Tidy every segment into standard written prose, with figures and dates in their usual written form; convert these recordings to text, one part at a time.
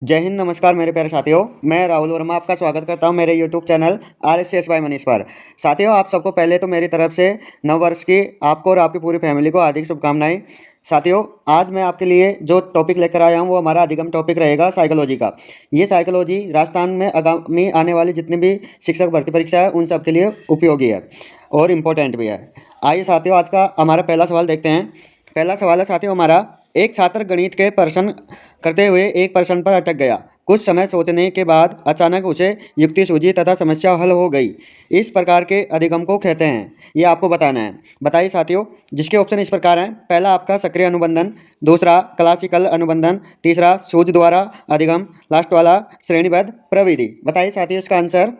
जय हिंद, नमस्कार मेरे प्यारे साथियों। मैं राहुल वर्मा आपका स्वागत करता हूं मेरे YouTube channel RSCS by Manish पर। साथियों, आप सबको पहले तो मेरी तरफ से नव वर्ष की आपको और आपकी पूरी फैमिली को हार्दिक शुभकामनाएं। साथियों, आज मैं आपके लिए जो टॉपिक लेकर आया हूं वो हमारा अधिगम टॉपिक रहेगा साइकोलॉजी का। ये साइकोलॉजी राजस्थान में आगामी आने वाली जितनी भी शिक्षक भर्ती परीक्षा है उन सब के लिए उपयोगी है और इम्पोर्टेंट भी है। आइए साथियों, आज का हमारा पहला सवाल देखते हैं। पहला सवाल है साथियों हमारा, एक छात्र गणित के प्रश्न करते हुए एक प्रश्न पर अटक गया। कुछ समय सोचने के बाद अचानक उसे युक्ति सूझी तथा समस्या हल हो गई। इस प्रकार के अधिगम को कहते हैं, ये आपको बताना है। बताइए साथियों, जिसके ऑप्शन इस प्रकार हैं। पहला आपका सक्रिय अनुबंधन, दूसरा क्लासिकल अनुबंधन, तीसरा सूझ द्वारा अधिगम, लास्ट वाला श्रेणीबद्ध प्रविधि। बताइए साथियों इसका आंसर।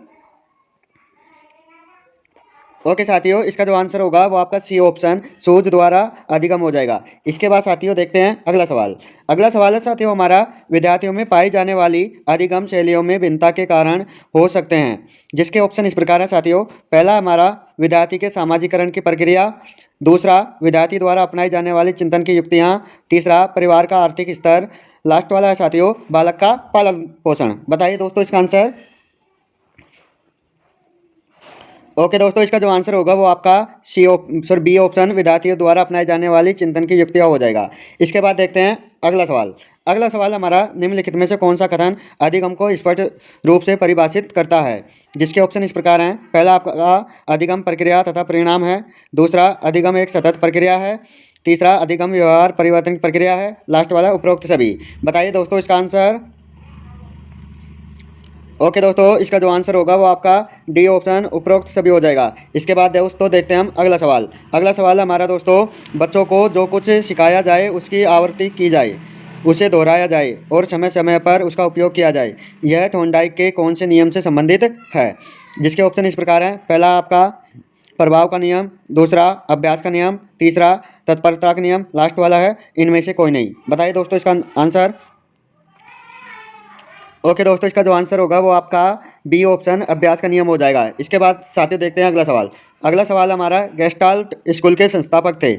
ओके साथियों, इसका जो आंसर होगा वो आपका सी ऑप्शन सूझ द्वारा अधिगम हो जाएगा। इसके बाद साथियों देखते हैं अगला सवाल। अगला सवाल है साथियों हमारा, विद्यार्थियों में पाई जाने वाली अधिगम शैलियों में भिन्नता के कारण हो सकते हैं। जिसके ऑप्शन इस प्रकार है साथियों। पहला हमारा विद्यार्थी के सामाजिकरण की प्रक्रिया, दूसरा विद्यार्थी द्वारा अपनाई जाने वाली चिंतन की युक्तियाँ, तीसरा परिवार का आर्थिक स्तर, लास्ट वाला है साथियों बालक का पालन पोषण। बताइए दोस्तों इसका आंसर। ओके दोस्तों, इसका जो आंसर होगा वो आपका बी ऑप्शन विद्यार्थियों द्वारा अपनाई जाने वाली चिंतन की युक्तियाँ हो जाएगा। इसके बाद देखते हैं अगला सवाल। अगला सवाल हमारा, निम्नलिखित में से कौन सा कथन अधिगम को स्पष्ट रूप से परिभाषित करता है। जिसके ऑप्शन इस प्रकार हैं। पहला आपका अधिगम प्रक्रिया तथा परिणाम है, दूसरा अधिगम एक सतत प्रक्रिया है, तीसरा अधिगम व्यवहार परिवर्तन की प्रक्रिया है, लास्ट वाला उपरोक्त सभी। बताइए दोस्तों इसका आंसर। ओके दोस्तों, इसका जो आंसर होगा वो आपका डी ऑप्शन उपरोक्त सभी हो जाएगा। इसके बाद दोस्तों देखते हैं हम अगला सवाल। अगला सवाल हमारा दोस्तों, बच्चों को जो कुछ सिखाया जाए उसकी आवृत्ति की जाए, उसे दोहराया जाए और समय समय पर उसका उपयोग किया जाए। यह थॉर्नडाइक के कौन से नियम से संबंधित है। जिसके ऑप्शन इस प्रकार हैं। पहला आपका प्रभाव का नियम, दूसरा अभ्यास का नियम, तीसरा तत्परता का नियम, लास्ट वाला है इनमें से कोई नहीं। बताइए दोस्तों इसका आंसर। ओके दोस्तों, इसका जो आंसर होगा वो आपका बी ऑप्शन अभ्यास का नियम हो जाएगा। इसके बाद साथियों देखते हैं अगला सवाल। अगला सवाल हमारा, गेस्टाल्ट स्कूल के संस्थापक थे।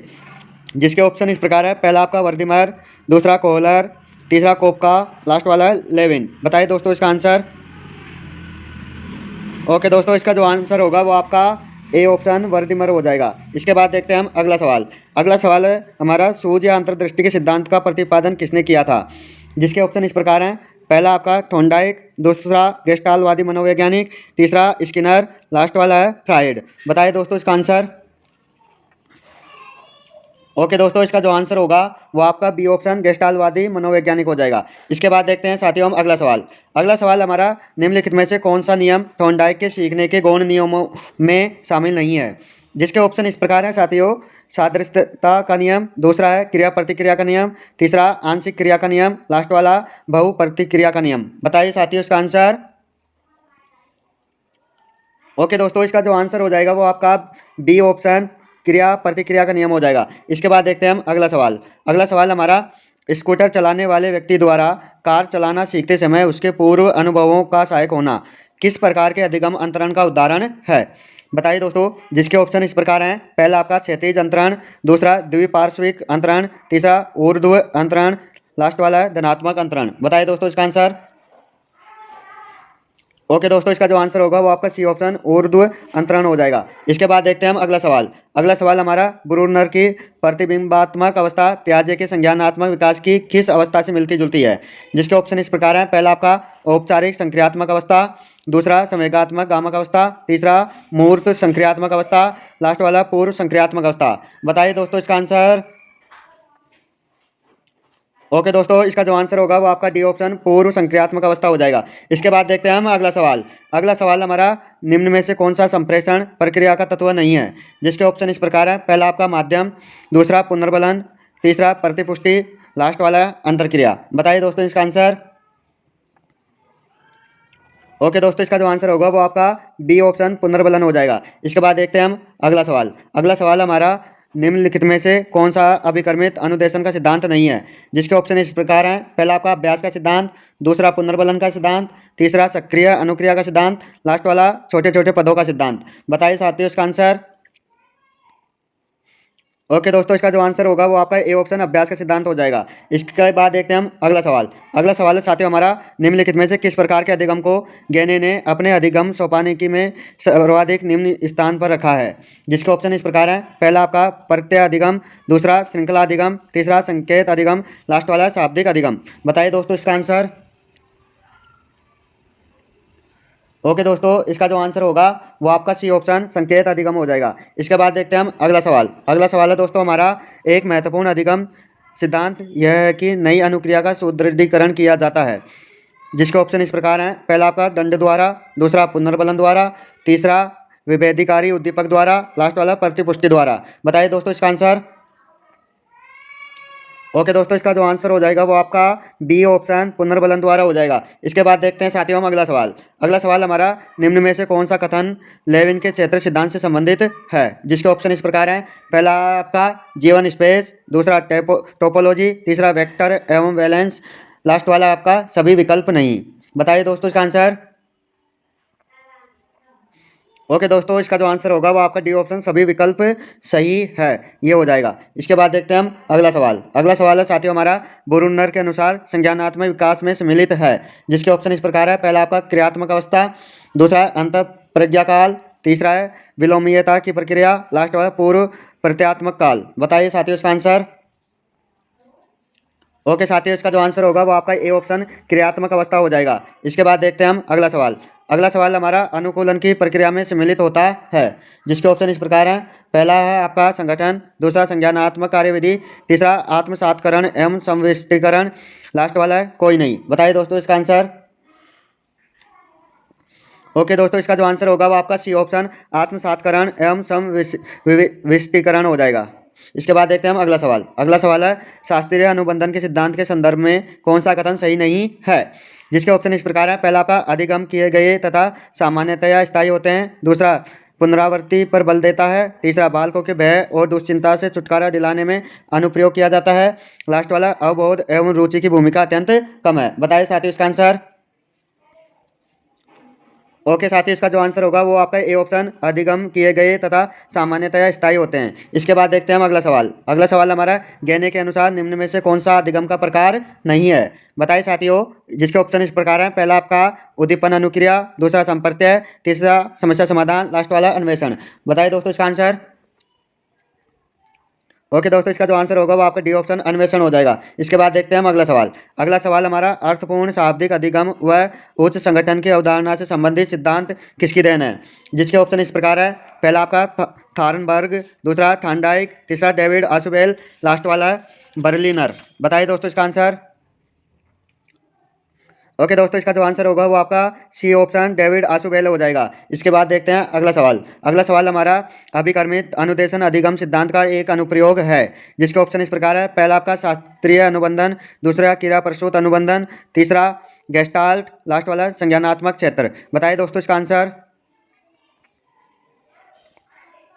जिसके ऑप्शन इस प्रकार है। पहला आपका वर्दीमर, दूसरा कोहलर, तीसरा कोपका, लास्ट वाला है लेविन। बताइए दोस्तों इसका आंसर। ओके दोस्तों, इसका जो आंसर होगा वो आपका ए ऑप्शन वर्दीमर हो जाएगा। इसके बाद देखते हैं हम अगला सवाल। अगला सवाल है हमारा, सूझ या अंतर्दृष्टि के सिद्धांत का प्रतिपादन किसने किया था। जिसके ऑप्शन इस प्रकार हैं। पहला आपका थॉर्नडाइक, दूसरा गेस्टाल्टवादी मनोवैज्ञानिक, तीसरा स्किनर, लास्ट वाला है फ्राइड। बताइए दोस्तों इसका आंसर। ओके दोस्तों, इसका जो आंसर होगा वो आपका बी ऑप्शन गेस्टाल्टवादी मनोवैज्ञानिक हो जाएगा। इसके बाद देखते हैं साथियों हम अगला सवाल। अगला सवाल हमारा, निम्नलिखित में से कौन सा नियम थॉर्नडाइक के सीखने के गौण नियमों में शामिल नहीं है। जिसके ऑप्शन इस प्रकार हैं साथियों। सादृश्यता का नियम, दूसरा है क्रिया प्रतिक्रिया का नियम, तीसरा आंशिक क्रिया का नियम, लास्ट वाला बहु प्रतिक्रिया का नियम। बताइए साथियों इसका आंसर। ओके दोस्तों, इसका जो आंसर हो जाएगा वो आपका डी ऑप्शन क्रिया प्रतिक्रिया का नियम हो जाएगा। इसके बाद देखते हैं हम अगला सवाल। अगला सवाल हमारा, स्कूटर चलाने वाले व्यक्ति द्वारा कार चलाना सीखते समय उसके पूर्व अनुभवों का सहायक होना किस प्रकार के अधिगम अंतरण का उदाहरण है। बताइए दोस्तों। जिसके ऑप्शन इस प्रकार हैं। पहला आपका क्षैतिज अंतरण, दूसरा द्विपार्श्विक अंतरण, तीसरा ऊर्ध्व अंतरण, लास्ट वाला है धनात्मक अंतरण। बताइए दोस्तों इसका आंसर। ओके दोस्तों, इसका जो आंसर होगा वो आपका सी ऑप्शन ऊर्ध्व अंतरण हो जाएगा। इसके बाद देखते हैं हम अगला सवाल। अगला सवाल हमारा, ब्रूनर की प्रतिबिंबात्मक अवस्था पियाजे के संज्ञानात्मक विकास की किस अवस्था से मिलती जुलती है। जिसके ऑप्शन इस प्रकार हैं। पहला आपका औपचारिक संक्रियात्मक अवस्था, दूसरा संवेगात्मक गामक अवस्था, तीसरा मूर्त संक्रियात्मक अवस्था, लास्ट वाला पूर्व संक्रियात्मक अवस्था। बताइए दोस्तों इसका आंसर। ओके दोस्तों, इसका जो आंसर होगा वो आपका डी ऑप्शन पूर्व संक्रियात्मक अवस्था हो जाएगा। इसके बाद देखते हैं हम अगला सवाल। अगला सवाल हमारा, निम्न में से कौन सा संप्रेषण प्रक्रिया का तत्व नहीं है। जिसके ऑप्शन इस प्रकार है। पहला आपका माध्यम, दूसरा पुनर्बलन, तीसरा प्रतिपुष्टि, लास्ट वाला अंतरक्रिया। बताइए दोस्तों इसका आंसर। ओके दोस्तों, इसका जो आंसर होगा वो आपका बी ऑप्शन पुनर्बलन हो जाएगा। इसके बाद देखते हैं हम अगला सवाल। अगला सवाल हमारा, निम्नलिखित में से कौन सा अभिकर्मित अनुदेशन का सिद्धांत नहीं है। जिसके ऑप्शन इस प्रकार हैं। पहला आपका अभ्यास का सिद्धांत, दूसरा पुनर्बलन का सिद्धांत, तीसरा सक्रिय अनुक्रिया का सिद्धांत, लास्ट वाला छोटे छोटे पदों का सिद्धांत। बताइए साथियों इसका आंसर। ओके दोस्तों, इसका जो आंसर होगा वो आपका ए ऑप्शन अभ्यास का सिद्धांत हो जाएगा। इसके बाद देखते हैं हम अगला सवाल। अगला सवाल है साथियों हमारा, निम्नलिखित में से किस प्रकार के अधिगम को गैने ने अपने अधिगम सोपानिकी में सर्वाधिक निम्न स्थान पर रखा है? जिसके ऑप्शन इस प्रकार है। पहला आपका प्रत्यय अधिगम, दूसरा श्रृंखला अधिगम, तीसरा संकेत अधिगम, लास्ट वाला शाब्दिक अधिगम। बताइए दोस्तों इसका आंसर। ओके दोस्तों, इसका जो आंसर होगा वो आपका सी ऑप्शन संकेत अधिगम हो जाएगा। इसके बाद देखते हैं हम अगला सवाल। अगला सवाल है दोस्तों हमारा, एक महत्वपूर्ण अधिगम सिद्धांत यह है कि नई अनुक्रिया का सुदृढ़ीकरण किया जाता है। जिसके ऑप्शन इस प्रकार हैं। पहला आपका दंड द्वारा, दूसरा पुनर्बलन द्वारा, तीसरा विभेदकारी उद्दीपक द्वारा, लास्ट वाला प्रतिपुष्टि द्वारा। बताइए दोस्तों इसका आंसर। ओके दोस्तों, इसका जो आंसर हो जाएगा वो आपका बी ऑप्शन पुनर्बलन द्वारा हो जाएगा। इसके बाद देखते हैं साथियों हम अगला सवाल। अगला सवाल हमारा, निम्न में से कौन सा कथन लेविन के क्षेत्र सिद्धांत से संबंधित है? जिसके ऑप्शन इस प्रकार हैं। पहला आपका जीवन स्पेस, दूसरा टोपोलॉजी, तीसरा वेक्टर एवं वैलेंस, लास्ट वाला आपका सभी विकल्प नहीं। बताइए दोस्तों इसका आंसर। ओके दोस्तों, इसका जो आंसर होगा वो आपका डी ऑप्शन सभी विकल्प सही है, ये हो जाएगा। इसके बाद देखते हैं हम अगला सवाल। अगला सवाल है साथियों हमारा, ब्रूनर के अनुसार संज्ञानात्मक विकास में सम्मिलित है। जिसके ऑप्शन इस प्रकार है। पहला आपका क्रियात्मक अवस्था, दूसरा अंत प्रज्ञा काल, तीसरा है विलोमीयता की प्रक्रिया, लास्ट वाला पूर्व प्रत्यात्मक काल। बताइए साथियों इसका आंसर। ओके साथियों, इसका जो आंसर होगा वो आपका ए ऑप्शन क्रियात्मक अवस्था हो जाएगा। इसके बाद देखते हैं हम अगला सवाल। अगला सवाल हमारा अनुकूलन की प्रक्रिया में सम्मिलित होता है। जिसके ऑप्शन इस प्रकार हैं। पहला है आपका संगठन, दूसरा संज्ञानात्मक कार्यविधि, तीसरा आत्मसातकरण एवं संविष्टीकरण, लास्ट वाला है कोई नहीं। बताइए दोस्तों इसका आंसर। ओके दोस्तों, इसका जो आंसर होगा वो आपका सी ऑप्शन आत्मसातकरण एवं समविष्टीकरण हो जाएगा। इसके बाद देखते हैं हम अगला सवाल। अगला सवाल है, शास्त्रीय अनुबंधन के सिद्धांत के संदर्भ में कौन सा कथन सही नहीं है? जिसके ऑप्शन इस प्रकार है। पहला आपका अधिगम किए गए तथा सामान्यतया स्थायी होते हैं, दूसरा पुनरावृत्ति पर बल देता है, तीसरा बालकों के भय और दुश्चिंता से छुटकारा दिलाने में अनुप्रयोग किया जाता है, लास्ट वाला अवबोध एवं रुचि की भूमिका अत्यंत कम है। बताइए साथियों इसका आंसर। ओके साथियों, इसका जो आंसर होगा वो आपका ए ऑप्शन अधिगम किए गए तथा सामान्यतया स्थायी होते हैं। इसके बाद देखते हैं हम अगला सवाल। अगला सवाल हमारा, गैने के अनुसार निम्न में से कौन सा अधिगम का प्रकार नहीं है? बताइए साथियों। जिसके ऑप्शन इस प्रकार हैं। पहला आपका उद्दीपन अनुक्रिया, दूसरा संप्रत्यय, तीसरा समस्या समाधान, लास्ट वाला अन्वेषण। बताइए दोस्तों इसका आंसर। ओके दोस्तों, इसका जो आंसर होगा वो आपका डी ऑप्शन अन्वेषण हो जाएगा। इसके बाद देखते हैं हम अगला सवाल। अगला सवाल हमारा, अर्थपूर्ण शाब्दिक अधिगम व उच्च संगठन की अवधारणा से संबंधित सिद्धांत किसकी देन है? जिसके ऑप्शन इस प्रकार है। पहला आपका थारनबर्ग, दूसरा थांडाइक, तीसरा डेविड आशुबेल, लास्ट वाला है बर्लिनर। बताइए दोस्तों इसका आंसर। ओके दोस्तों, इसका जो आंसर होगा वो आपका सी ऑप्शन डेविड आशुबेल हो जाएगा। इसके बाद देखते हैं अगला सवाल। अगला सवाल हमारा, अभिकर्मित अनुदेशन अधिगम सिद्धांत का एक अनुप्रयोग है। जिसके ऑप्शन इस प्रकार है। पहला आपका शास्त्रीय अनुबंधन, दूसरा क्रिया प्रसूत अनुबंधन, तीसरा गेस्टाल्ट, लास्ट वाला संज्ञानात्मक क्षेत्र। बताइए दोस्तों इसका आंसर।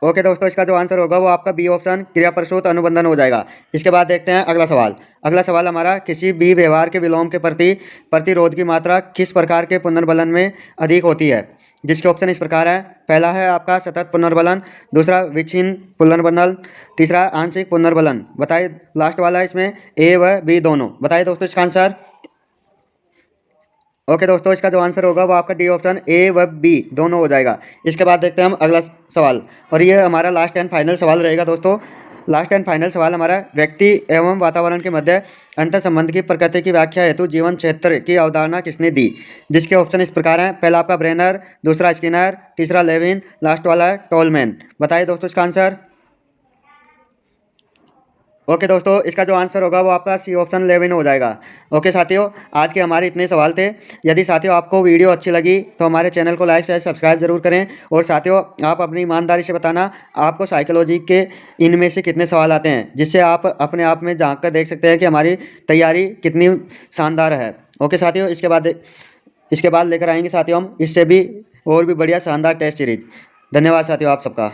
ओके दोस्तों, इसका जो आंसर होगा वो आपका बी ऑप्शन क्रिया प्रसूत अनुबंधन हो जाएगा। इसके बाद देखते हैं अगला सवाल। अगला सवाल हमारा, किसी भी व्यवहार के विलोम के प्रति प्रतिरोध की मात्रा किस प्रकार के पुनर्बलन में अधिक होती है? जिसके ऑप्शन इस प्रकार है। पहला है आपका सतत पुनर्बलन, दूसरा विच्छिन्न पुनर्बलन, तीसरा आंशिक पुनर्बलन। बताइए लास्ट वाला इसमें ए व बी दोनों। बताइए दोस्तों इसका आंसर। ओके दोस्तों, इसका जो आंसर होगा वो आपका डी ऑप्शन ए व बी दोनों हो जाएगा। इसके बाद देखते हैं हम अगला सवाल, और ये हमारा लास्ट एंड फाइनल सवाल रहेगा दोस्तों। लास्ट एंड फाइनल सवाल हमारा, व्यक्ति एवं वातावरण के मध्य अंतर संबंध की प्रकृति की व्याख्या हेतु जीवन क्षेत्र की अवधारणा किसने दी? जिसके ऑप्शन इस प्रकार हैं। पहला आपका ब्रेनर, दूसरा स्किनर, तीसरा लेविन, लास्ट वाला है टोलमैन। बताइए दोस्तों इसका आंसर। ओके दोस्तों, इसका जो आंसर होगा वो आपका सी ऑप्शन लेविन हो जाएगा। ओके साथियों, आज के हमारे इतने सवाल थे। यदि साथियों आपको वीडियो अच्छी लगी तो हमारे चैनल को लाइक शेयर सब्सक्राइब जरूर करें। और साथियों, आप अपनी ईमानदारी से बताना आपको साइकोलॉजी के इनमें से कितने सवाल आते हैं, जिससे आप अपने आप में झांक कर देख सकते हैं कि हमारी तैयारी कितनी शानदार है। ओके साथियों, इसके बाद लेकर आएंगे साथियों हम इससे भी और भी बढ़िया शानदार टेस्ट सीरीज। धन्यवाद साथियों आप सबका।